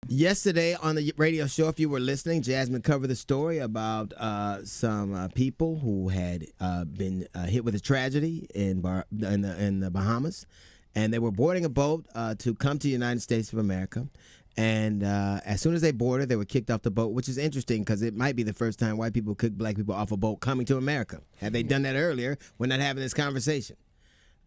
Yesterday on the radio show, if you were listening, Jasmine covered the story about some people who had been hit with a tragedy in the Bahamas, and they were boarding a boat to come to the United States of America. And as soon as they boarded, they were kicked off the boat, which is interesting because it might be the first time white people kick black people off a boat coming to America. Had they done that earlier, we're not having this conversation.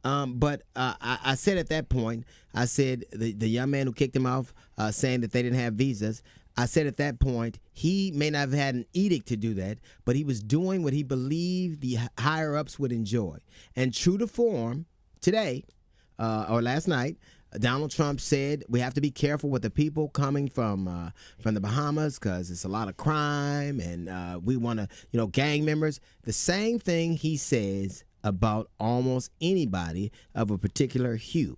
But I said at that point, I said the young man who kicked him off, saying that they didn't have visas, I said at that point, he may not have had an edict to do that, but he was doing what he believed the higher-ups would enjoy. And true to form, today, or last night, Donald Trump said we have to be careful with the people coming from the Bahamas because it's a lot of crime, and we want to, gang members. The same thing he says about almost anybody of a particular hue.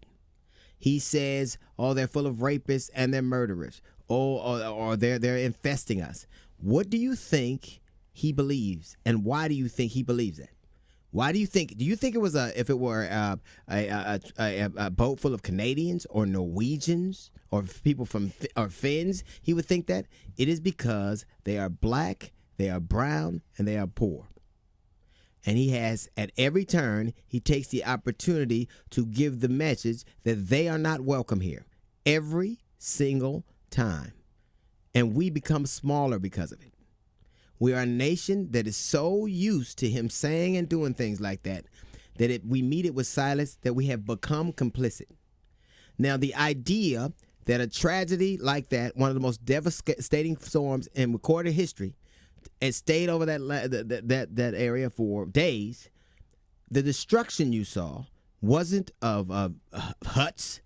He says, oh, they're full of rapists and they're murderers. Or they're infesting us. What do you think he believes, and why do you think he believes that? Why do you think? Do you think it was if it were a boat full of Canadians or Norwegians or people from or Finns, he would think that? It is because they are black, they are brown, and they are poor. And he has, at every turn, he takes the opportunity to give the message that they are not welcome here. Every single time. And we become smaller because of it. We are a nation that is so used to him saying and doing things like that, that we meet it with silence, that we have become complicit. Now, the idea that a tragedy like that, one of the most devastating storms in recorded history, and stayed over that area for days, the destruction you saw wasn't of huts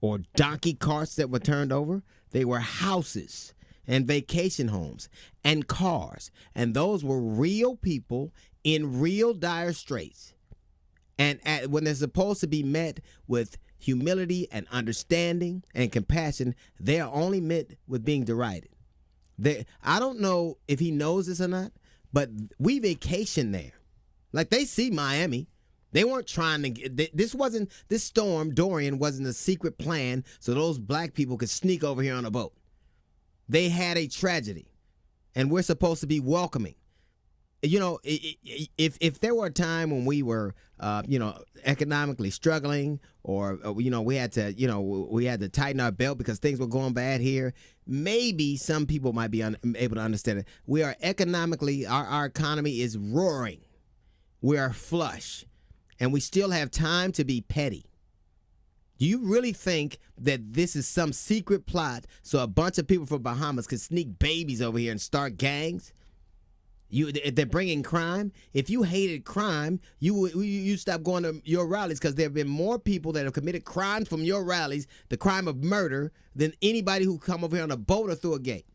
or donkey carts that were turned over. They were houses and vacation homes and cars. And those were real people in real dire straits. And when they're supposed to be met with humility and understanding and compassion, they are only met with being derided. I don't know if he knows this or not, but we vacation there. Like, they see Miami. They weren't trying to get this storm, Dorian, wasn't a secret plan so those black people could sneak over here on a boat. They had a tragedy, and we're supposed to be welcoming. If there were a time when we were, economically struggling, or we had to tighten our belt because things were going bad here, maybe some people might be able to understand it. We are economically, our economy is roaring. We are flush, and we still have time to be petty. Do you really think that this is some secret plot so a bunch of people from Bahamas could sneak babies over here and start gangs? They're bringing crime. If you hated crime, you stop going to your rallies, because there have been more people that have committed crimes from your rallies, the crime of murder, than anybody who come over here on a boat or through a gate.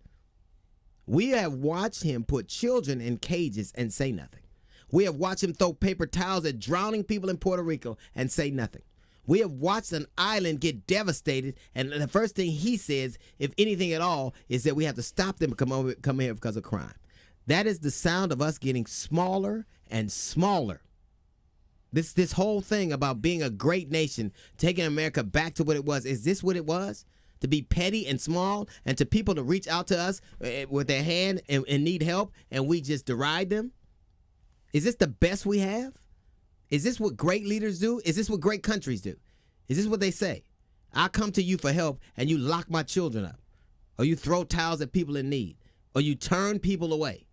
We have watched him put children in cages and say nothing. We have watched him throw paper towels at drowning people in Puerto Rico and say nothing. We have watched an island get devastated, and the first thing he says, if anything at all, is that we have to stop them from come here because of crime. That is the sound of us getting smaller and smaller. This whole thing about being a great nation, taking America back to what it was, is this what it was? To be petty and small, and to people to reach out to us with their hand and need help, and we just deride them? Is this the best we have? Is this what great leaders do? Is this what great countries do? Is this what they say? I come to you for help, and you lock my children up, or you throw towels at people in need, or you turn people away.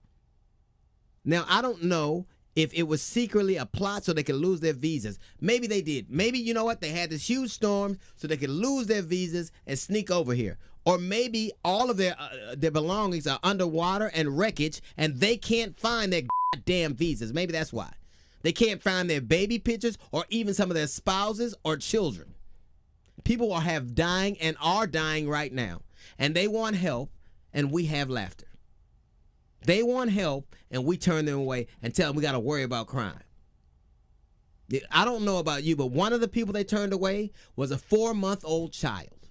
Now, I don't know if it was secretly a plot so they could lose their visas. Maybe they did. Maybe, you know what, they had this huge storm so they could lose their visas and sneak over here. Or maybe all of their belongings are underwater and wreckage, and they can't find their goddamn visas. Maybe that's why. They can't find their baby pictures or even some of their spouses or children. People have dying and are dying right now, and they want help, and we have laughter. They want help, and we turn them away and tell them we got to worry about crime. I don't know about you, but one of the people they turned away was a 4-month-old child.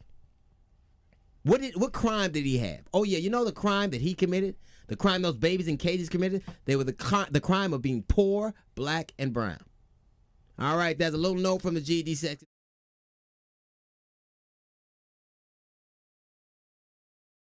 What crime did he have? Oh, yeah, you know the crime that he committed? The crime those babies in cages committed? They were the crime of being poor, black, and brown. All right, there's a little note from the GED section.